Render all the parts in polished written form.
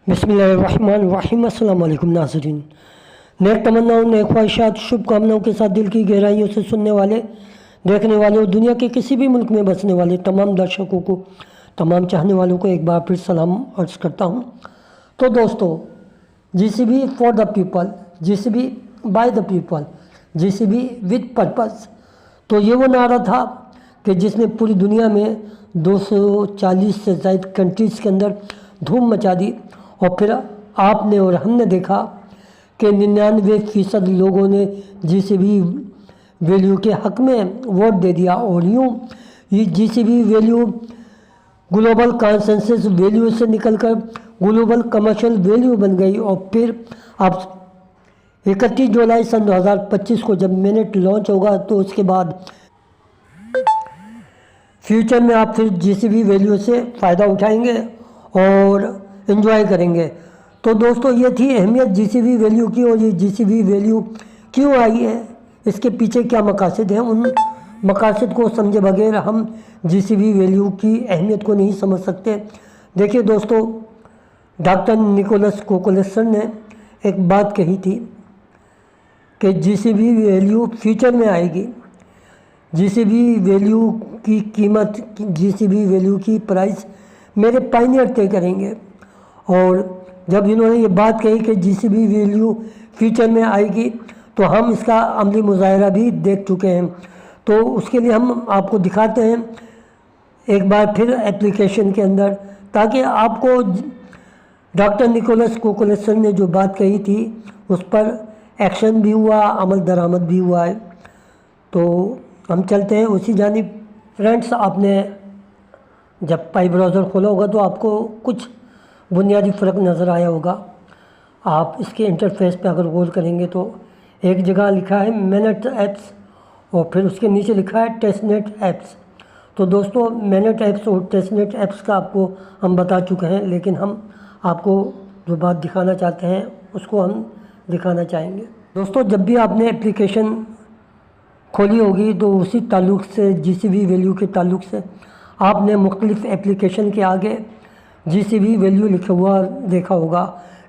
बिस्मिल्लाहिर्रहमानिर्रहीम। अस्सलाम वालेकुम नाज़रीन। नेक तमन्नाओं, नेक ख्वाहिशात, शुभकामनाओं के साथ दिल की गहराइयों से सुनने वाले, देखने वाले और दुनिया के किसी भी मुल्क में बसने वाले तमाम दर्शकों को, तमाम चाहने वालों को एक बार फिर सलाम अर्ज़ करता हूँ। तो दोस्तों, GCB for the people, GCB by the people, GCB with purpose, तो ये वो नारा था कि जिसने पूरी दुनिया में 240 से ज़ायद कंट्रीज़ के अंदर धूम मचा दी। और फिर आपने और हमने देखा कि 99% लोगों ने जीसीबी वैल्यू के हक़ में वोट दे दिया और यूँ ये GCB value global consensus value से निकलकर ग्लोबल कमर्शियल वैल्यू बन गई। और फिर अब 31 जुलाई सन 2025 को जब मिनट लॉन्च होगा तो उसके बाद फ्यूचर में आप फिर जीसीबी वैल्यू से फ़ायदा उठाएंगे और एंजॉय करेंगे। तो दोस्तों, ये थी अहमियत जीसीबी वैल्यू की। और ये जीसीबी वैल्यू क्यों आई है, इसके पीछे क्या मकासद हैं, उन मकासद को समझे बगैर हम जीसीबी वैल्यू की अहमियत को नहीं समझ सकते। देखिए दोस्तों, डॉक्टर निकोलस कोकोलसन ने एक बात कही थी कि जीसीबी वैल्यू फ्यूचर में आएगी। जीसीबी वैल्यू की कीमत, जीसीबी वैल्यू की प्राइस मेरे पायनियर तय करेंगे। और जब इन्होंने ये बात कही कि जीसीबी वैल्यू फ्यूचर में आएगी तो हम इसका अमली मुज़ाहरा भी देख चुके हैं। तो उसके लिए हम आपको दिखाते हैं एक बार फिर एप्लीकेशन के अंदर, ताकि आपको डॉक्टर निकोलस कोकोलसन ने जो बात कही थी उस पर एक्शन भी हुआ, अमल दरामद भी हुआ है। तो हम चलते हैं उसी जानिब। फ्रेंड्स, आपने जब पाई ब्राउज़र खोला होगा तो आपको कुछ बुनियादी फ़र्क नज़र आया होगा। आप इसके इंटरफेस पे अगर गौर करेंगे तो एक जगह लिखा है मैनेट ऐप्स और फिर उसके नीचे लिखा है टेस्टनेट ऐप्स। तो दोस्तों, मैनेट ऐप्स और टेस्टनेट ऐप्स का आपको हम बता चुके हैं, लेकिन हम आपको जो बात दिखाना चाहते हैं उसको हम दिखाना चाहेंगे। दोस्तों, जब भी आपने एप्लीकेशन खोली होगी तो उसी ताल्लुक़ से, जीसीबी वैल्यू के ताल्लुक़ से आपने मुख्तलिफ़ एप्लीकेशन के आगे जीसीबी वैल्यू लिखा हुआ देखा होगा।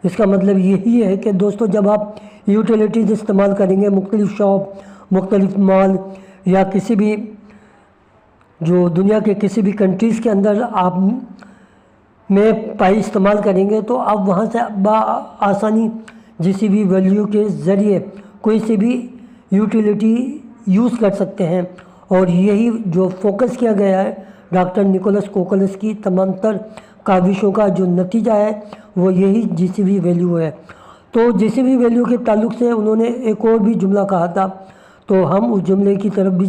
इसका मतलब यही है कि दोस्तों, जब आप यूटिलिटीज़ इस्तेमाल करेंगे, मुख्तलिफ़ शॉप, मुख्तलिफ़ मॉल या किसी भी जो दुनिया के किसी भी कंट्रीज़ के अंदर आप में पाई इस्तेमाल करेंगे तो आप वहाँ से आसानी जीसीबी वैल्यू के ज़रिए कोई सी भी यूटिलिटी यूज़ कर सकते हैं। और यही जो फोकस किया गया है डॉक्टर निकोलस कोकोलस की तमाम तर काविशों का जो नतीजा है वो यही जीसीबी वैल्यू है। तो जीसीबी वैल्यू के ताल्लुक़ से उन्होंने एक और भी जुमला कहा था, तो हम उस जुमले की तरफ भी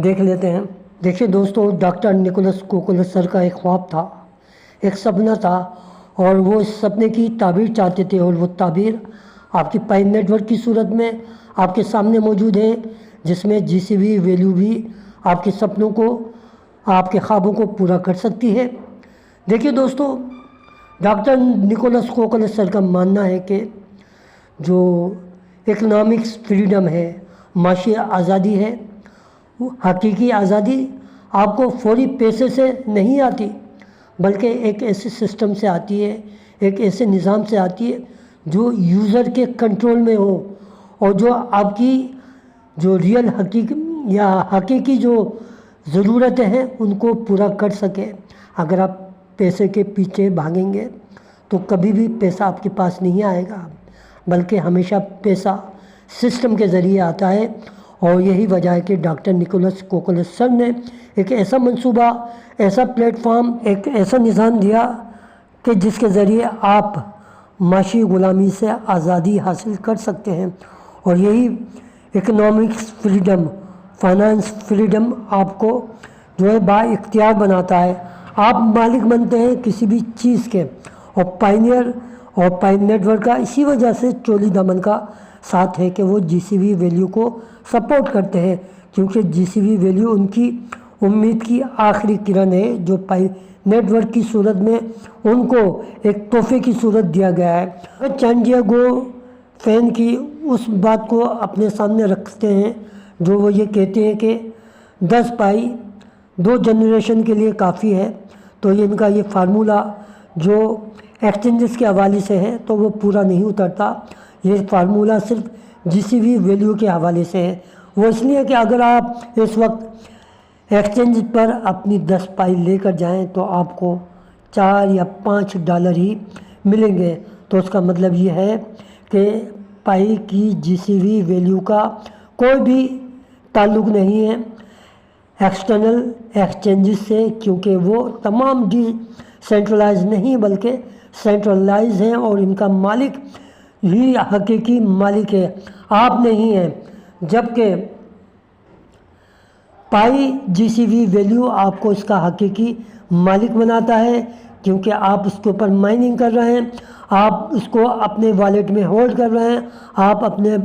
देख लेते हैं। देखिए दोस्तों, डॉक्टर निकोलस कोकोलस सर का एक ख्वाब था, एक सपना था, और वो इस सपने की ताबीर चाहते थे। और वो ताबीर आपकी पाई नेटवर्क की सूरत में आपके सामने मौजूद है, जिसमें जीसीबी वैल्यू भी आपके सपनों को, आपके ख्वाबों को पूरा कर सकती है। देखिए दोस्तों, डॉक्टर निकोलस कोकोलस सर का मानना है कि जो इकनॉमिक्स फ्रीडम है, माशी आज़ादी है, वो हकीकी आज़ादी आपको फौरी पैसे से नहीं आती, बल्कि एक ऐसे सिस्टम से आती है, एक ऐसे निज़ाम से आती है जो यूज़र के कंट्रोल में हो और जो आपकी जो रियल हकीकी जो ज़रूरतें हैं उनको पूरा कर सके। अगर आप पैसे के पीछे भागेंगे तो कभी भी पैसा आपके पास नहीं आएगा, बल्कि हमेशा पैसा सिस्टम के ज़रिए आता है। और यही वजह है कि डॉक्टर निकोलस कोकोलस सर ने एक ऐसा मंसूबा, ऐसा प्लेटफॉर्म, एक ऐसा निज़ाम दिया कि जिसके ज़रिए आप माशी ग़ुलामी से आज़ादी हासिल कर सकते हैं। और यही इकनॉमिक्स फ्रीडम, फाइनेंस फ्रीडम आपको जो है बाइख्तियार बनाता है। आप मालिक बनते हैं किसी भी चीज़ के। और पायनियर और पाई नेटवर्क का इसी वजह से चोली दामन का साथ है कि वो जीसीबी वैल्यू को सपोर्ट करते हैं, क्योंकि जीसीबी वैल्यू उनकी उम्मीद की आखिरी किरण है, जो पाई नेटवर्क की सूरत में उनको एक तोहफे की सूरत दिया गया है। सैंडियागो फैन की उस बात को अपने सामने रखते हैं जो वो ये कहते हैं कि 10 पाई 2 जनरेशन के लिए काफ़ी है। तो ये इनका ये फार्मूला جو ایکسچینجز کے حوالے سے ہے تو وہ پورا نہیں اترتا. یہ فارمولہ صرف جی سی وی ویلیو کے حوالے سے ہے. وہ اس لیے کہ اگر آپ اس وقت ایکسچینج پر اپنی 10 پائی لے کر جائیں تو آپ کو $4 یا $5 ہی ملیں گے. تو اس کا مطلب یہ ہے کہ پائی کی جی سی وی ویلیو کا کوئی بھی تعلق نہیں ہے ایکسٹرنل ایکسچینجز سے، کیونکہ وہ تمام ڈی سینٹرلائز نہیں بلکہ سینٹرلائز ہیں اور ان کا مالک ہی حقیقی مالک ہے، آپ نہیں ہیں. جبکہ پائی جی سی وی ویلیو آپ کو اس کا حقیقی مالک بناتا ہے، کیونکہ آپ اس کے اوپر مائننگ کر رہے ہیں، آپ اس کو اپنے والیٹ میں ہولڈ کر رہے ہیں، آپ اپنے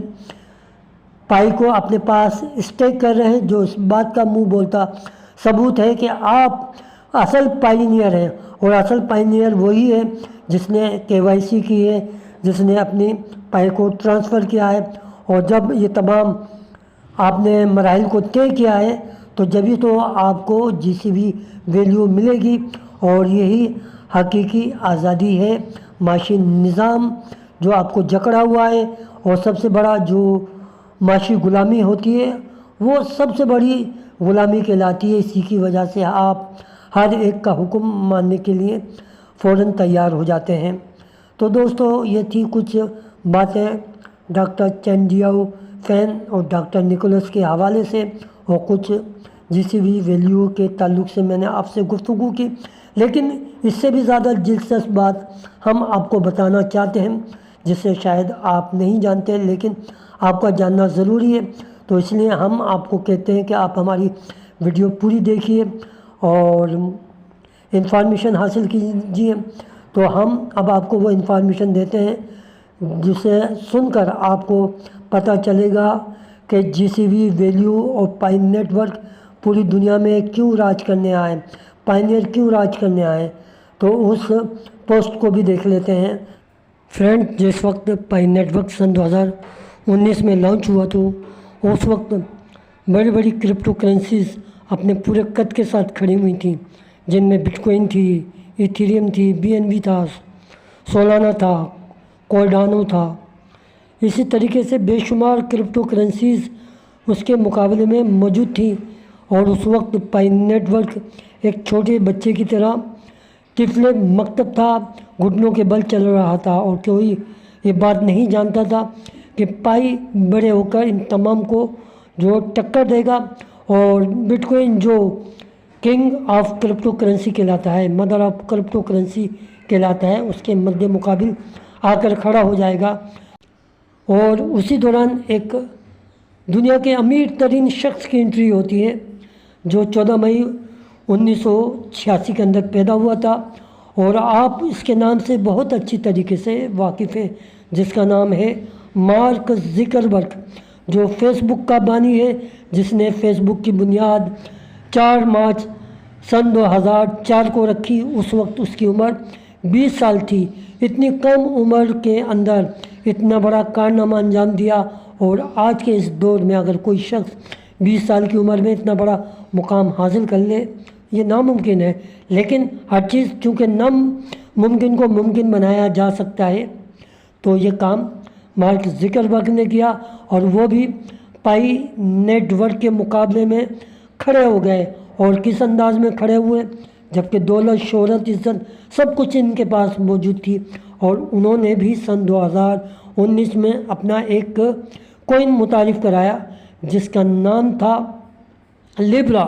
پائی کو اپنے پاس اسٹیک کر رہے ہیں، جو اس بات کا منہ بولتا ثبوت ہے کہ آپ اصل پائنیئر ہیں. اور اصل پائنیئر وہی ہے جس نے KYC کی ہے، جس نے اپنی پائی کو ٹرانسفر کیا ہے. اور جب یہ تمام آپ نے مراحل کو طے کیا ہے تو جبھی تو آپ کو جی سی وی ویلیو ملے گی. اور یہی حقیقی آزادی ہے. معاشی نظام جو آپ کو جکڑا ہوا ہے اور سب سے بڑا جو معاشی غلامی ہوتی ہے وہ سب سے بڑی غلامی کہلاتی ہے. اسی کی وجہ سے آپ ہر ایک کا حکم ماننے کے لیے فوراً تیار ہو جاتے ہیں. تو دوستو یہ تھی کچھ باتیں ڈاکٹر چین ڈیو فین اور ڈاکٹر نکولس کے حوالے سے، اور کچھ جی سی وی ویلیو کے تعلق سے میں نے آپ سے گفتگو کی. لیکن اس سے بھی زیادہ دلچسپ بات ہم آپ کو بتانا چاہتے ہیں جسے شاید آپ نہیں جانتے لیکن آپ کا جاننا ضروری ہے. تو اس لیے ہم آپ کو کہتے ہیں کہ آپ ہماری ویڈیو پوری دیکھیے اور انفارمیشن حاصل کیجیے. تو ہم اب آپ کو وہ انفارمیشن دیتے ہیں جسے سن کر آپ کو پتہ چلے گا کہ جی سی وی ویلیو اور پائی نیٹ ورک پوری دنیا میں کیوں راج کرنے آئے، پائنیئر کیوں راج کرنے آئے. تو اس پوسٹ کو بھی دیکھ لیتے ہیں. فرینڈ، جس وقت پائی نیٹ ورک سن 2019 میں لانچ ہوا تو اس وقت بڑی بڑی کرپٹو کرنسیز اپنے پورے قد کے ساتھ کھڑی ہوئی تھیں، جن میں بٹ کوئن تھی، ایتھیریم تھی، BNB تھا، سولانا تھا، کارڈانو تھا. اسی طریقے سے بے شمار کرپٹو کرنسیز اس کے مقابلے میں موجود تھیں. اور اس وقت پائی نیٹ ورک ایک چھوٹے بچے کی طرح طفل مکتب تھا، گھٹنوں کے بل چل رہا تھا، اور کوئی یہ بات نہیں جانتا تھا کہ پائی بڑے ہو کر ان تمام کو جو ٹکر دے گا. اور بٹ کوئن جو کنگ آف کرپٹو کرنسی کہلاتا ہے، مدر آف کرپٹو کرنسی کہلاتا ہے، اس کے مد مقابل آ کر کھڑا ہو جائے گا. اور اسی دوران ایک دنیا کے امیر ترین شخص کی انٹری ہوتی ہے جو 14 مئی 1986 کے اندر پیدا ہوا تھا. اور آپ اس کے نام سے بہت اچھی طریقے سے واقف ہیں، جس کا نام ہے مارک زکربرگ، جو فیس بک کا بانی ہے، جس نے فیس بک کی بنیاد 4 مارچ سن 2004 کو رکھی. اس وقت اس کی عمر 20 سال تھی. اتنی کم عمر کے اندر اتنا بڑا کارنامہ انجام دیا. اور آج کے اس دور میں اگر کوئی شخص 20 سال کی عمر میں اتنا بڑا مقام حاصل کر لے، یہ ناممکن ہے. لیکن ہر چیز چونکہ ناممکن کو ممکن بنایا جا سکتا ہے، تو یہ کام مارک زکربرگ نے کیا. اور وہ بھی پائی نیٹ ورک کے مقابلے میں کھڑے ہو گئے. اور کس انداز میں کھڑے ہوئے؟ جبکہ دولت، شہرت، عزت سب کچھ ان کے پاس موجود تھی. اور انہوں نے بھی سن 2019 میں اپنا ایک کوئن متعارف کرایا جس کا نام تھا لیبرا.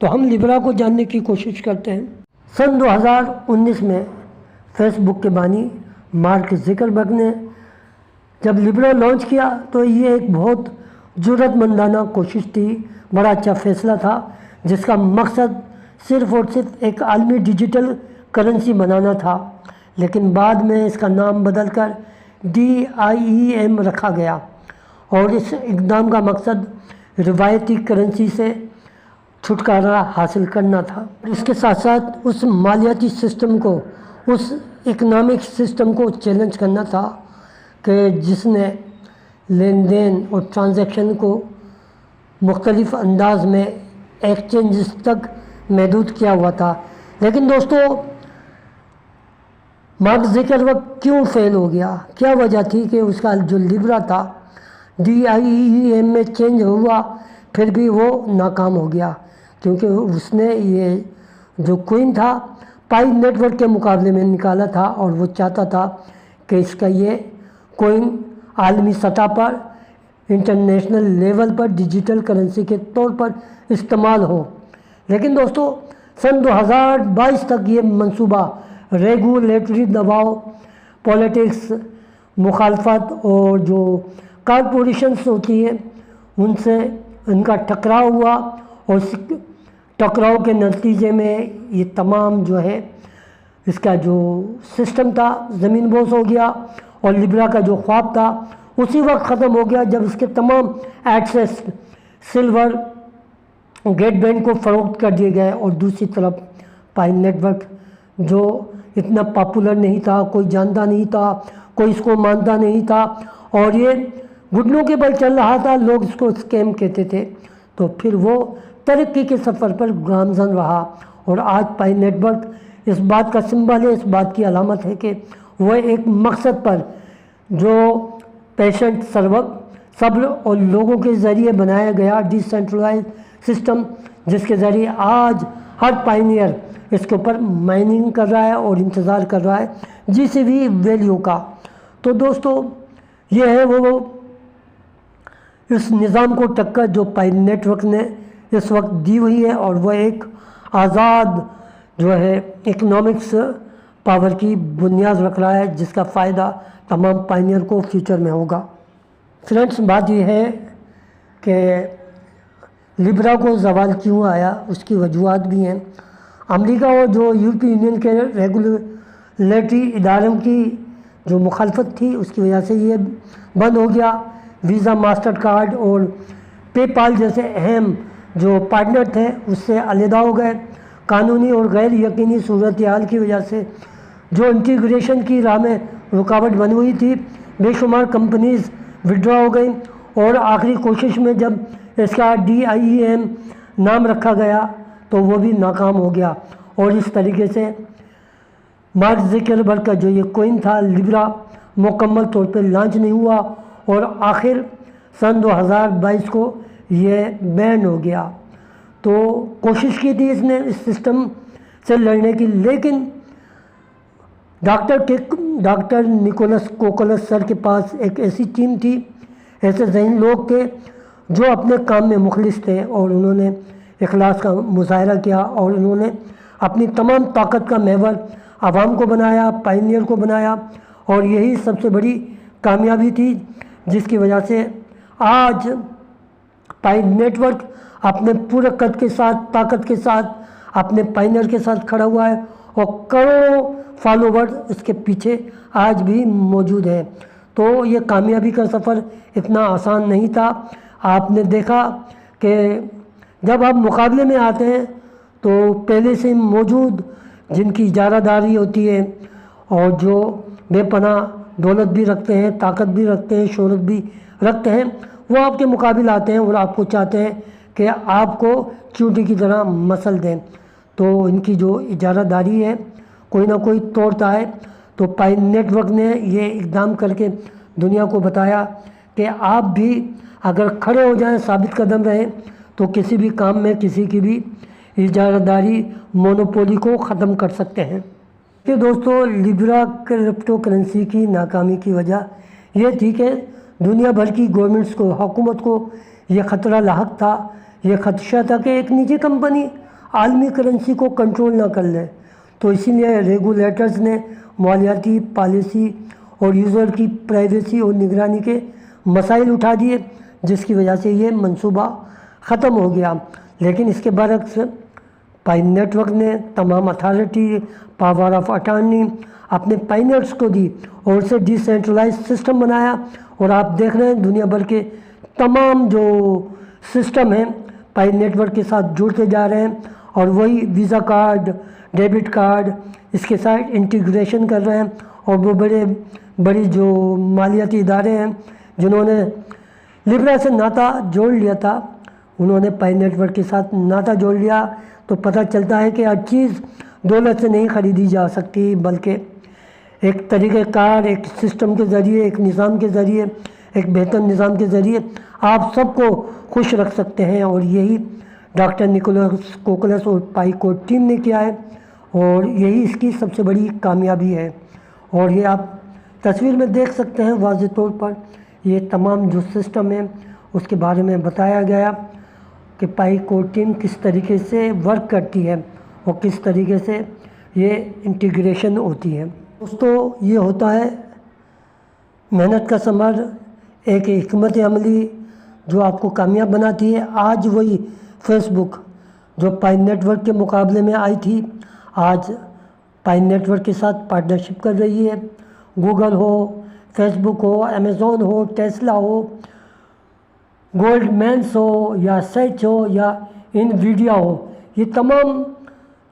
تو ہم لیبرا کو جاننے کی کوشش کرتے ہیں. سن 2019 میں فیس بک کے بانی مارک زکربرگ نے جب لیبرا لانچ کیا تو یہ ایک بہت جرأت مندانہ کوشش تھی، بڑا اچھا فیصلہ تھا، جس کا مقصد صرف اور صرف ایک عالمی ڈیجیٹل کرنسی بنانا تھا. لیکن بعد میں اس کا نام بدل کر DIEM رکھا گیا. اور اس اقدام کا مقصد روایتی کرنسی سے چھٹکارا حاصل کرنا تھا. اس کے ساتھ ساتھ اس مالیاتی سسٹم کو، اس اکنامک سسٹم کو چیلنج کرنا تھا کہ جس نے لین دین اور ٹرانزیکشن کو مختلف انداز میں ایکسچینجز تک محدود کیا ہوا تھا. لیکن دوستو मार्क ज़करबर्ग क्यों फेल हो गया? क्या वजह थी कि उसका जो लिब्रा था DIEM में चेंज हुआ, फिर भी वो नाकाम हो गया, क्योंकि उसने ये जो कोइन था पाई नेटवर्क के मुकाबले में निकाला था, और वो चाहता था कि इसका ये कोइन आलमी सतह पर, इंटरनेशनल लेवल पर डिजिटल करेंसी के तौर पर इस्तेमाल हो। लेकिन दोस्तों सन 2022 तक ये मंसूबा रेगुलेटरी दबाव, पॉलिटिक्स, मुखालफत और जो कॉरपोरेशंस होती है उनसे इनका टकराव हुआ, और इस टकराव के नतीजे में ये तमाम जो है इसका जो सिस्टम था ज़मीन बोस हो गया, और लिब्रा का जो ख्वाब था उसी वक्त ख़त्म हो गया जब इसके तमाम एक्सेस सिल्वर गेट बैंक को फ़रोख्त कर दिए गए। और दूसरी तरफ पाई नेटवर्क जो इतना पॉपुलर नहीं था, कोई जानता नहीं था, कोई इसको मानता नहीं था, और ये घुटनों के बल चल रहा था, लोग इसको स्कैम कहते थे। तो फिर वो तरक्की के सफ़र पर गामज़न रहा, और आज पाई नेटवर्क इस बात का सिंबल है, इस बात की अलामत है कि वह एक मकसद पर जो पेशेंट सब्र और लोगों के ज़रिए बनाया गया डिसेंट्रलाइज सिस्टम, जिसके ज़रिए आज हर पाइनियर इसके ऊपर माइनिंग कर रहा है और इंतज़ार कर रहा है GCV वैल्यू का। तो दोस्तों ये है वो इस निज़ाम को टक्कर जो पाई नेटवर्क ने इस वक्त दी हुई है, और वह एक आज़ाद जो है इकोनॉमिक्स पावर की बुनियाद रख रहा है, जिसका फ़ायदा तमाम पाइनियर को फ्यूचर में होगा। फ्रेंड्स, बात यह है कि लिब्रा को ज़वाल क्यों आया, उसकी वजूहत भी हैं। अमेरिका और जो यूरोपीय यूनियन के रेगुलेटरी इदारों की जो मुखालफत थी उसकी वजह से ये बंद हो गया। वीज़ा, मास्टर कार्ड और पेपाल जैसे अहम जो पार्टनर थे उससे अलहदा हो गए। कानूनी और गैर यकीनी सूरत हाल की वजह से जो इंटीग्रेशन की राह में रुकावट बनी हुई थी, बेशुमार कंपनीज़ विड्रॉ हो गई, और आखिरी कोशिश में जब इसका DIEM नाम रखा गया तो वो भी नाकाम हो गया। और इस तरीके से मार्क ज़करबर्ग का जो ये कोइन था लिब्रा मुकम्मल तौर पे लॉन्च नहीं हुआ, और आखिर सन 2022 को ये बैन हो गया। तो कोशिश की थी इसने इस सिस्टम से लड़ने की, लेकिन डॉक्टर निकोलस कोकोलस सर के पास एक ऐसी टीम थी, ऐसे ज़हीन लोग थे जो अपने काम में मुखलिस थे, और उन्होंने इखलास का मुजाहरा किया, और उन्होंने अपनी तमाम ताकत का महवर आवाम को बनाया, पाइनियर को बनाया, और यही सबसे बड़ी कामयाबी थी जिसकी वजह से आज पाई नेटवर्क अपने पूरे कद के साथ, ताकत के साथ, अपने पाइनियर के साथ खड़ा हुआ है, और करोड़ों फॉलोवर इसके पीछे आज भी मौजूद हैं। तो ये कामयाबी का सफ़र इतना आसान नहीं था। आपने देखा कि जब आप मुकाबले में आते हैं तो पहले से मौजूद जिनकी इजारादारी होती है, और जो बेपनाह दौलत भी रखते हैं, ताकत भी रखते हैं, शोहरत भी रखते हैं, वो आपके मुकाबले आते हैं और आपको चाहते हैं कि आपको चूंटी की तरह मसल दें। तो इनकी जो इजारादारी है कोई ना कोई तोड़ता है। तो पाई नेटवर्क ने ये इक़दाम करके दुनिया को बताया कि आप भी अगर खड़े हो जाएं, साबित कदम रहें, तो किसी भी काम में किसी की भी इजारादारी मोनोपोली को ख़त्म कर सकते हैं। कि दोस्तों लिब्रा क्रिप्टो करेंसी की नाकामी की वजह यह थी कि दुनिया भर की गवर्नमेंट्स को, हुकूमत को यह ख़तरा लाहक था, यह खदशा था कि एक निजी कंपनी आलमी करेंसी को कंट्रोल ना कर ले। तो इसीलिए रेगुलेटर्स ने मालियाती पॉलिसी और यूज़र की प्राइवेसी और निगरानी के मसाइल उठा दिए, जिसकी वजह से ये मंसूबा ख़त्म हो गया। लेकिन इसके बरक्स पाई नेटवर्क ने तमाम अथॉरिटी, पावर ऑफ अटॉर्नी अपने पाइनियर्स को दी और उसे डिसेंट्रलाइज सिस्टम बनाया। और आप देख रहे हैं दुनिया भर के तमाम जो सिस्टम हैं पाई नेटवर्क के साथ जुड़ते जा रहे हैं, और वही वीज़ा कार्ड, डेबिट कार्ड इसके साथ इंटीग्रेशन कर रहे हैं। और वो बड़ी जो मालियाती इदारे हैं जिन्होंने लिब्रा से नाता जोड़ लिया था, उन्होंने पाई नेटवर्क के साथ नाता जोड़ लिया। तो पता चलता है कि हर चीज़ दौलत से नहीं ख़रीदी जा सकती, बल्कि ایک طریقہ کار، ایک سسٹم کے ذریعے، ایک نظام کے ذریعے، ایک بہتر نظام کے ذریعے آپ سب کو خوش رکھ سکتے ہیں، اور یہی ڈاکٹر نکولاس کوکلس اور پائی کوڈ ٹیم نے کیا ہے، اور یہی اس کی سب سے بڑی کامیابی ہے۔ اور یہ آپ تصویر میں دیکھ سکتے ہیں واضح طور پر، یہ تمام جو سسٹم ہے اس کے بارے میں بتایا گیا کہ پائی کوڈ ٹیم کس طریقے سے ورک کرتی ہے اور کس طریقے سے یہ انٹیگریشن ہوتی ہے۔ دوستو یہ ہوتا ہے محنت کا ثمر، ایک حکمت عملی جو آپ کو کامیاب بناتی ہے۔ آج وہی فیس بک جو پائی نیٹ ورک کے مقابلے میں آئی تھی، آج پائی نیٹ ورک کے ساتھ پارٹنرشپ کر رہی ہے۔ گوگل ہو، فیس بک ہو، امیزون ہو، ٹیسلا ہو، گولڈ مینس ہو یا سچ ہو یا انویڈیا ہو، یہ تمام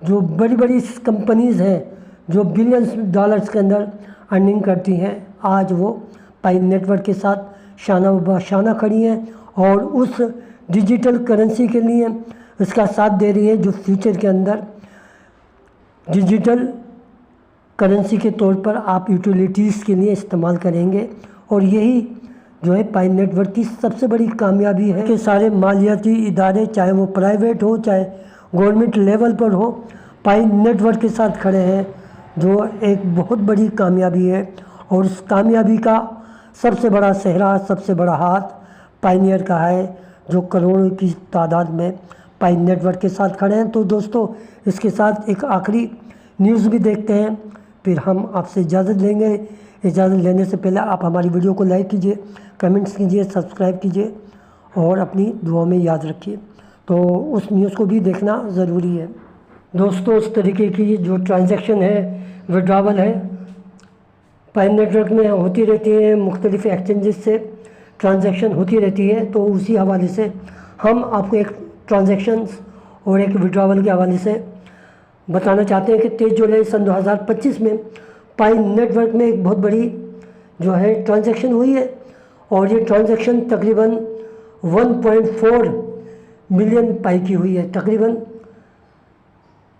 جو بڑی بڑی کمپنیز ہیں جو بلینس ڈالرز کے اندر ارننگ کرتی ہیں، آج وہ پائی نیٹ ورک کے ساتھ شانہ بہ شانہ کھڑی ہیں اور اس ڈیجیٹل کرنسی کے لیے اس کا ساتھ دے رہی ہے جو فیوچر کے اندر ڈیجیٹل کرنسی کے طور پر آپ یوٹیلیٹیز کے لیے استعمال کریں گے۔ اور یہی جو ہے پائی نیٹ ورک کی سب سے بڑی کامیابی ہے کہ سارے مالیاتی ادارے، چاہے وہ پرائیویٹ ہو چاہے گورنمنٹ لیول پر ہو، پائی نیٹ ورک کے ساتھ کھڑے ہیں، جو ایک بہت بڑی کامیابی ہے۔ اور اس کامیابی کا سب سے بڑا سہرا، سب سے بڑا ہاتھ پائنیئر کا ہے، جو کروڑوں کی تعداد میں پائی نیٹ ورک کے ساتھ کھڑے ہیں۔ تو دوستو اس کے ساتھ ایک آخری نیوز بھی دیکھتے ہیں، پھر ہم آپ سے اجازت لیں گے۔ اجازت لینے سے پہلے آپ ہماری ویڈیو کو لائک کیجئے، کمنٹس کیجئے، سبسکرائب کیجئے اور اپنی دعاؤں میں یاد رکھیے۔ تو اس نیوز کو بھی دیکھنا ضروری ہے۔ دوستو اس طریقے کی جو ٹرانزیکشن ہے، وڈراول ہے، پائی نیٹ ورک میں ہوتی رہتی ہیں، مختلف ایکسچینجز سے ٹرانزیکشن ہوتی رہتی ہے۔ تو اسی حوالے سے ہم آپ کو ایک ٹرانزیکشنز اور ایک وڈراول کے حوالے سے بتانا چاہتے ہیں کہ 23 جولائی سن 2025 میں پائی نیٹ ورک میں ایک بہت بڑی جو ہے ٹرانزیکشن ہوئی ہے، اور یہ ٹرانزیکشن تقریباً 1.4 ملین پائی کی ہوئی ہے۔ تقریباً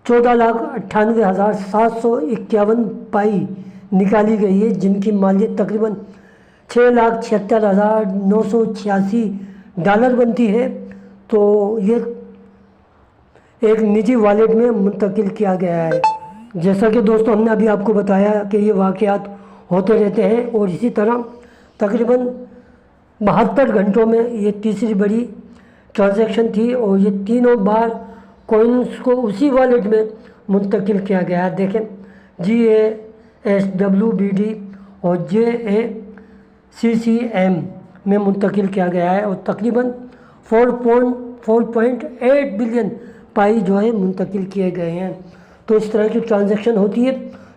14,98,751 پائی نکالی گئی ہے، جن کی مالیت تقریباً $6,76,986 بنتی ہے۔ تو یہ ایک نجی والیٹ میں منتقل کیا گیا ہے۔ جیسا کہ دوستو ہم نے ابھی آپ کو بتایا کہ یہ واقعات ہوتے رہتے ہیں، اور اسی طرح تقریباً 72 گھنٹوں میں یہ تیسری بڑی ٹرانزیکشن تھی، اور یہ تینوں بار کوئنس کو اسی والیٹ میں منتقل کیا گیا ہے۔ دیکھیں GASWBD اور JACCM میں منتقل کیا گیا ہے، اور تقریباً 4.8 بلین پائی جو ہے منتقل کیے گئے ہیں۔ تو اس طرح کی ٹرانزیکشن ہوتی ہے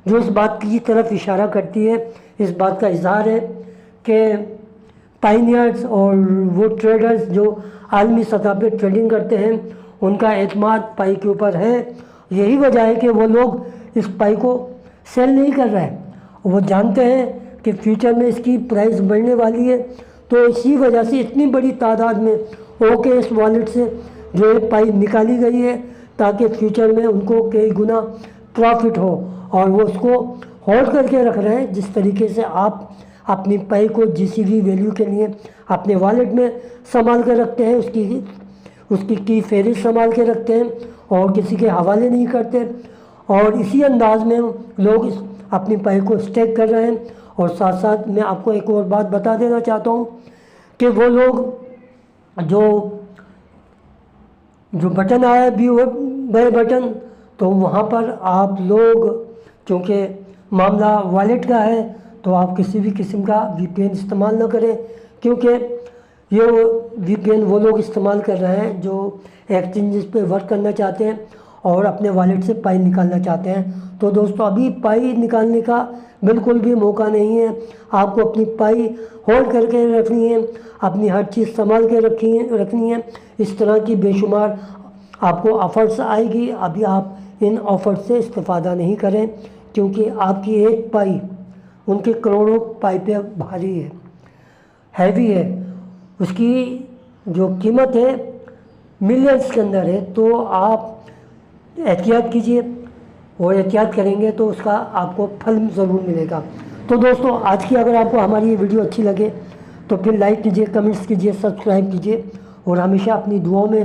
جو اس بات کی طرف اشارہ کرتی ہے، اس بات کا اظہار ہے کہ پائنیئرز اور وہ ٹریڈرز جو عالمی سطح پہ ٹریڈنگ کرتے ہیں، ان کا اعتماد پائی کے اوپر ہے۔ یہی وجہ ہے کہ وہ لوگ اس پائی کو سیل نہیں کر رہے ہیں، وہ جانتے ہیں کہ فیوچر میں اس کی پرائز بڑھنے والی ہے۔ تو اسی وجہ سے اتنی بڑی تعداد میں اس والیٹ سے جو ہے پائی نکالی گئی ہے، تاکہ فیوچر میں ان کو کئی گنا پروفٹ ہو، اور وہ اس کو ہولڈ کر کے رکھ رہے ہیں۔ جس طریقے سے آپ اپنی پائی کو GCV ویلیو کے لیے اپنے والیٹ میں سنبھال کر رکھتے ہیں، اس کی فہرست سنبھال کے رکھتے ہیں اور کسی کے حوالے نہیں کرتے، اور اسی انداز میں لوگ اپنی پائی کو اسٹیک کر رہے ہیں۔ اور ساتھ ساتھ میں آپ کو ایک اور بات بتا دینا چاہتا ہوں کہ وہ لوگ جو بٹن آیا بے بٹن، تو وہاں پر آپ لوگ چونکہ معاملہ والیٹ کا ہے، تو آپ کسی بھی قسم کا VPN استعمال نہ کریں، کیونکہ یہ VPN وہ لوگ استعمال کر رہے ہیں جو ایکسچینجز پہ ورک کرنا چاہتے ہیں اور اپنے والیٹ سے پائی نکالنا چاہتے ہیں۔ تو دوستو ابھی پائی نکالنے کا بالکل بھی موقع نہیں ہے، آپ کو اپنی پائی ہولڈ کر کے رکھنی ہے، اپنی ہر چیز سنبھال کے رکھنی ہے۔ اس طرح کی بے شمار آپ کو آفرز آئے گی، ابھی آپ ان آفر سے استفادہ نہیں کریں، کیونکہ آپ کی ایک پائی ان کے کروڑوں پائی پہ بھاری ہے، ہیوی ہے، اس کی جو قیمت ہے ملینز کے اندر ہے۔ تو آپ احتیاط کیجئے، اور احتیاط کریں گے تو اس کا آپ کو پھل ضرور ملے گا۔ تو دوستوں آج کی اگر آپ کو ہماری یہ ویڈیو اچھی لگے تو پھر لائک کیجیے، کمنٹس کیجیے، سبسکرائب کیجیے اور ہمیشہ اپنی دعاؤں میں